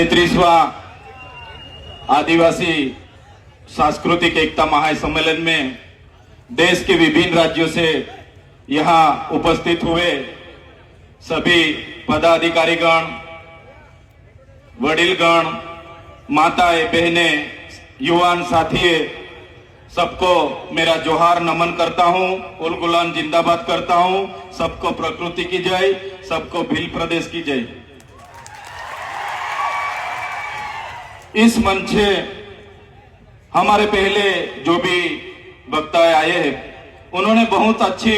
33वां आदिवासी सांस्कृतिक एकता महासम्मेलन में देश के विभिन्न राज्यों से यहाँ उपस्थित हुए सभी पदाधिकारीगण, वडीलगण, माताएं, बहनें, युवान साथी, सबको मेरा जोहार नमन करता हूं, उल गुलाम जिंदाबाद करता हूं। सबको प्रकृति की जय, सबको भील प्रदेश की जय। इस मंच से हमारे पहले जो भी वक्ता आए हैं उन्होंने बहुत अच्छी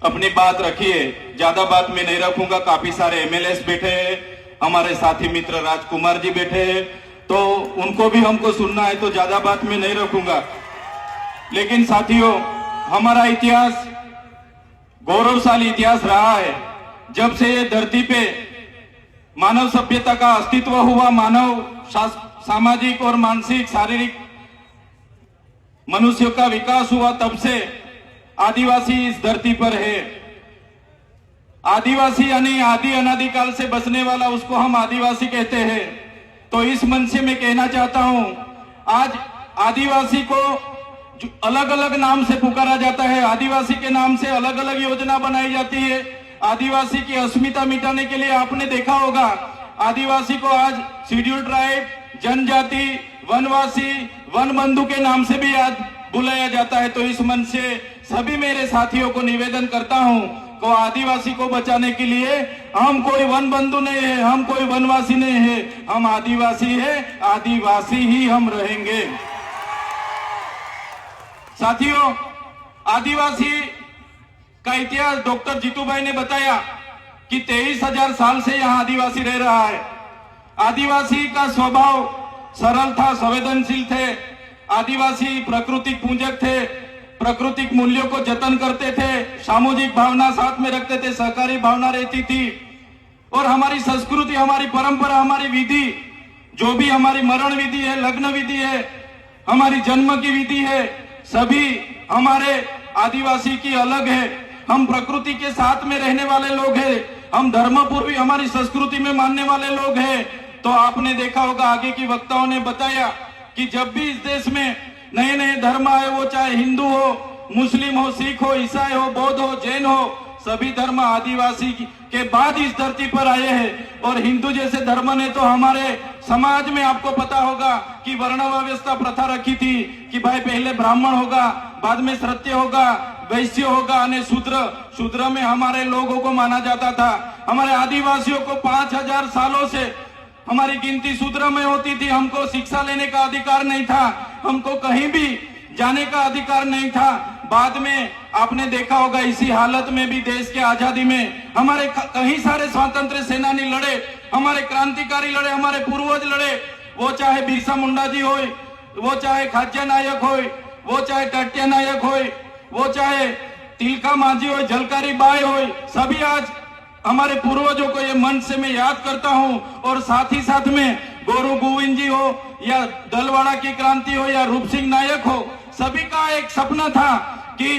अपनी बात रखी है। ज्यादा बात मैं नहीं रखूंगा। काफी सारे एमएलएस बैठे हैं, हमारे साथी मित्र राजकुमार जी बैठे हैं, तो उनको भी हमको सुनना है, तो ज्यादा बात मैं नहीं रखूंगा। लेकिन साथियों, हमारा इतिहास गौरवशाली इतिहास रहा है। जब से ये धरती पे मानव सभ्यता का अस्तित्व हुआ, मानव सामाजिक और मानसिक शारीरिक मनुष्य का विकास हुआ, तब से आदिवासी इस धरती पर है। आदिवासी यानी आदि अनादिकाल से बसने वाला, उसको हम आदिवासी कहते हैं। तो इस मंच से मैं कहना चाहता हूं, आज आदिवासी को अलग अलग नाम से पुकारा जाता है, आदिवासी के नाम से अलग अलग योजना बनाई जाती है। आदिवासी की अस्मिता मिटाने के लिए आपने देखा होगा, आदिवासी को आज शेड्यूल ट्राइब, जनजाति, वनवासी, वन बंधु के नाम से भी आज बुलाया जाता है। तो इस मंच से सभी मेरे साथियों को निवेदन करता हूं को आदिवासी को बचाने के लिए हम कोई वन बंधु नहीं है, हम कोई वनवासी नहीं है, हम आदिवासी है, आदिवासी ही हम रहेंगे। साथियों, आदिवासी का इतिहास डॉक्टर जीतू भाई ने बताया कि 23,000 साल से यहाँ आदिवासी रह रहा है। आदिवासी का स्वभाव सरल था, संवेदनशील थे। आदिवासी प्राकृतिक पूजक थे, प्राकृतिक मूल्यों को जतन करते थे, सामूहिक भावना साथ में रखते थे, सहकारी भावना रहती थी। और हमारी संस्कृति, हमारी परंपरा, हमारी विधि, जो भी हमारी मरण विधि है, लग्न विधि है, हमारी जन्म की विधि है, सभी हमारे आदिवासी की अलग है। हम प्रकृति के साथ में रहने वाले लोग हैं, हम धर्मपूर्वी हमारी संस्कृति में मानने वाले लोग हैं। तो आपने देखा होगा, आगे की वक्ताओं ने बताया कि जब भी इस देश में नए नए धर्म आए, वो चाहे हिंदू हो, मुस्लिम हो, सिख हो, ईसाई हो, बौद्ध हो, जैन हो, सभी धर्म आदिवासी के बाद इस धरती पर आए हैं। और हिंदू जैसे धर्म ने तो हमारे समाज में, आपको पता होगा कि वर्ण व्यवस्था प्रथा रखी थी कि भाई पहले ब्राह्मण होगा, बाद में क्षत्रिय होगा, वैश्य होगा, और शूद्र में हमारे लोगों को माना जाता था। हमारे आदिवासियों को 5,000 सालों से हमारी गिनती शूद्र में होती थी। हमको शिक्षा लेने का अधिकार नहीं था, हमको कहीं भी जाने का अधिकार नहीं था। बाद में आपने देखा होगा, इसी हालत में भी देश के आजादी में हमारे कई सारे स्वतंत्र सेनानी लड़े, हमारे क्रांतिकारी लड़े, हमारे पूर्वज लड़े। वो चाहे बिरसा मुंडा जी हो, वो चाहे खाज्या नायक हो, वो चाहे टट्या नायक हो, वो चाहे तिलका माझी हो, झलकारी बाई हो, सभी आज हमारे पूर्वजों को ये मंच से मैं याद करता हूं। और साथ ही साथ में गोरू गोविंद जी हो, या दलवाड़ा की क्रांति हो, या रूप सिंह नायक हो, सभी का एक सपना था कि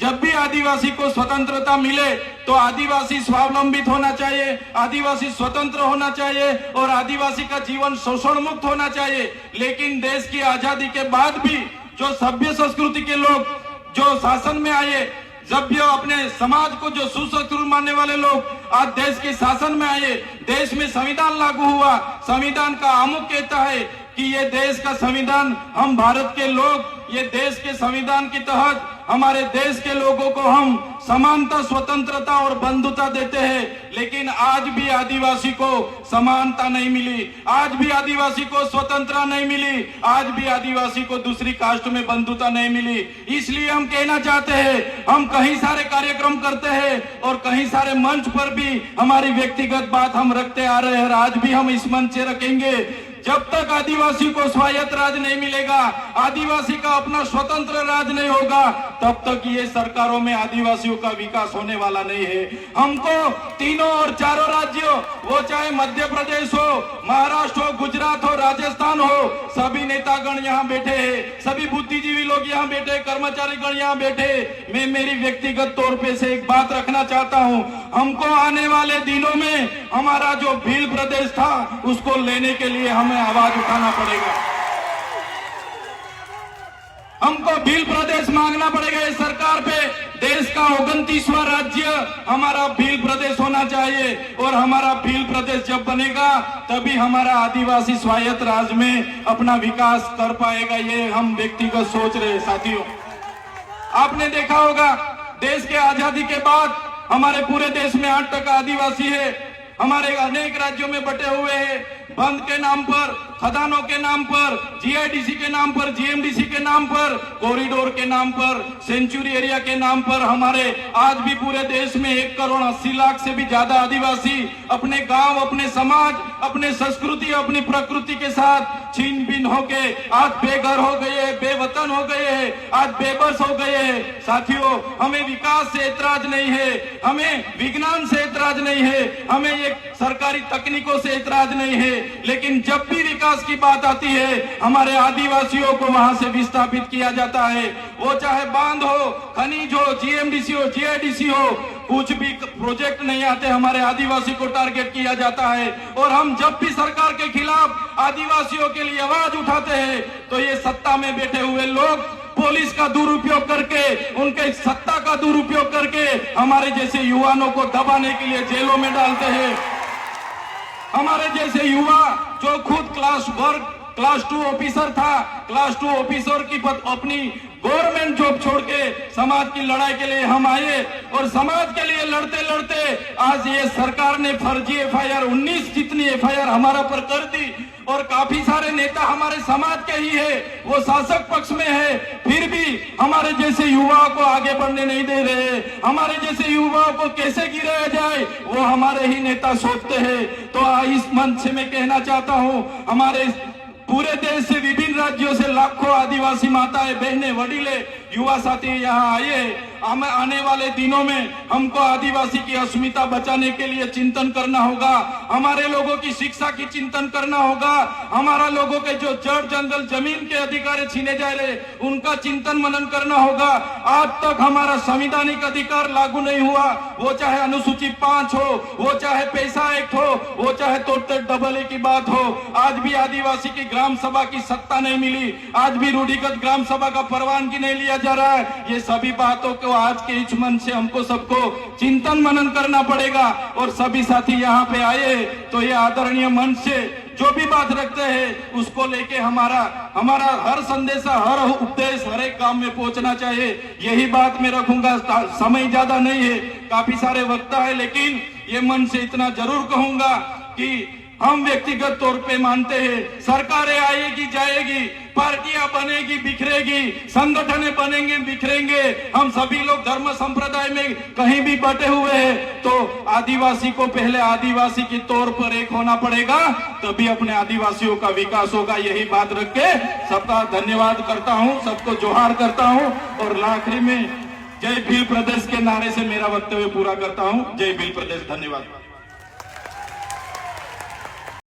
जब भी आदिवासी को स्वतंत्रता मिले तो आदिवासी स्वावलंबित होना चाहिए, आदिवासी स्वतंत्र होना चाहिए और आदिवासी का जीवन शोषण मुक्त होना चाहिए। लेकिन देश की आजादी के बाद भी जो सभ्य संस्कृति के लोग जो शासन में आए, जब भी अपने समाज को जो सुसंस्कृत मानने वाले लोग आज देश के शासन में आए, देश में संविधान लागू हुआ। संविधान का आमुख कहता है कि ये देश का संविधान, हम भारत के लोग, ये देश के संविधान के तहत हमारे देश के लोगों को हम समानता, स्वतंत्रता और बंधुता देते हैं। लेकिन आज भी आदिवासी को समानता नहीं मिली, आज भी आदिवासी को स्वतंत्रता नहीं मिली, आज भी आदिवासी को दूसरी कास्ट में बंधुता नहीं मिली। इसलिए हम कहना चाहते हैं, हम कई सारे कार्यक्रम करते हैं और कई सारे मंच पर भी हमारी व्यक्तिगत बात हम रखते आ रहे हैं। आज भी हम इस मंच से रखेंगे। जब तक आदिवासी को स्वायत्त राज नहीं मिलेगा, आदिवासी का अपना स्वतंत्र राज्य नहीं होगा, तब तक ये सरकारों में आदिवासियों का विकास होने वाला नहीं है। हमको तीनों और चारों राज्यों, वो चाहे मध्य प्रदेश हो, महाराष्ट्र हो, गुजरात हो, राजस्थान हो, सभी नेतागण यहाँ बैठे हैं, सभी बुद्धिजीवी लोग यहाँ बैठे, कर्मचारीगण यहाँ बैठे। मैं मेरी व्यक्तिगत तौर पे से एक बात रखना चाहता हूँ, हमको आने वाले दिनों में हमारा जो भील प्रदेश था उसको लेने के लिए हमें आवाज उठाना पड़ेगा। हमको भील प्रदेश मांगना पड़ेगा इस सरकार पे। देश का 29वां राज्य हमारा भील प्रदेश होना चाहिए, और हमारा भील प्रदेश जब बनेगा तभी हमारा आदिवासी स्वायत्त राज्य में अपना विकास कर पाएगा। ये हम व्यक्तिगत सोच रहे हैं। साथियों, आपने देखा होगा देश के आजादी के बाद हमारे पूरे देश में 8% आदिवासी है। हमारे अनेक राज्यों में बटे हुए हैं, बंद के नाम पर, खदानों के नाम पर, जीआईडीसी के नाम पर, जीएमडीसी के नाम पर, कॉरिडोर के नाम पर, सेंचुरी एरिया के नाम पर हमारे आज भी पूरे देश में 1,80,00,000 से भी ज्यादा आदिवासी अपने गांव, अपने समाज, अपने संस्कृति, अपनी प्रकृति के साथ छीन बीन होके आज बेघर हो गए, बेवतन हो गए, आज बेबस हो गए। साथियों, हमें विकास से ऐतराज नहीं है, हमें विज्ञान से ऐतराज नहीं है, हमें ये सरकारी तकनीकों से ऐतराज नहीं है, लेकिन जब भी विकास की बात आती है हमारे आदिवासियों को वहां से विस्थापित किया जाता है। वो चाहे बांध हो, खनिज हो, जीएमडीसी हो, जीआईडीसी हो, कुछ भी प्रोजेक्ट नहीं आते, हमारे आदिवासी को टारगेट किया जाता है। और हम जब भी सरकार के खिलाफ आदिवासियों के लिए आवाज उठाते हैं तो ये सत्ता में बैठे हुए लोग पुलिस का दुरुपयोग करके, उनके सत्ता का दुरुपयोग करके हमारे जैसे युवाओं को दबाने के लिए जेलों में डालते हैं। हमारे जैसे युवा जो खुद क्लास 2 ऑफिसर था, क्लास 2 ऑफिसर की अपनी गवर्नमेंट जॉब छोड़ के समाज की लड़ाई के लिए हम आए, और समाज के लिए लड़ते लड़ते आज ये सरकार ने फर्जी एफआईआर 19 जितनी एफआईआर हमारा पर कर दी, और काफी सारे नेता हमारे समाज के ही है, वो शासक पक्ष में है, फिर भी हमारे जैसे युवाओं को आगे बढ़ने नहीं दे रहे। हमारे जैसे युवाओं को कैसे गिराया जाए वो हमारे ही नेता सोचते हैं। तो इस मंच से मैं कहना चाहता हूं, हमारे पूरे देश से, विभिन्न राज्यों से लाखों आदिवासी माताएं, बहनें, वडीले, युवा साथी यहाँ आए। आने वाले दिनों में हमको आदिवासी की अस्मिता बचाने के लिए चिंतन करना होगा, हमारे लोगों की शिक्षा की चिंतन करना होगा, हमारा लोगों के जो जड़ जंगल जमीन के अधिकार छीने जा रहे उनका चिंतन मनन करना होगा। आज तक हमारा संवैधानिक अधिकार लागू नहीं हुआ, वो चाहे अनुसूची 5 हो, वो चाहे पैसा एक्ट हो, वो चाहे तोड़ते डबल ए की बात हो। आज भी आदिवासी की ग्राम सभा की सत्ता नहीं मिली, आज भी रूढ़िगत ग्राम सभा का परवानगी नहीं लिया जा रहा है। ये सभी बातों को आज के इस मंच से हमको सबको चिंतन मनन करना पड़ेगा। और सभी साथी यहाँ पे आए तो ये आदरणीय मंच से जो भी बात रखते हैं उसको लेके हमारा हर संदेशा, हर उपदेश हर एक काम में पहुंचना चाहिए। यही बात मैं रखूंगा। समय ज्यादा नहीं है, काफी सारे वक्ता है, लेकिन ये मन से इतना जरूर कहूंगा कि हम व्यक्तिगत तौर पे मानते हैं सरकारें आएगी जाएगी, पार्टियां बनेगी बिखरेगी, संगठन बनेंगे बिखरेंगे, हम सभी लोग धर्म संप्रदाय में कहीं भी बटे हुए हैं, तो आदिवासी को पहले आदिवासी के तौर पर एक होना पड़ेगा, तभी अपने आदिवासियों का विकास होगा। यही बात रख के सबका धन्यवाद करता हूं, सबको जोहार करता हूं, और आखिरी में जय भील प्रदेश के नारे से मेरा वक्तव्य पूरा करता हूं। जय भील प्रदेश, धन्यवाद।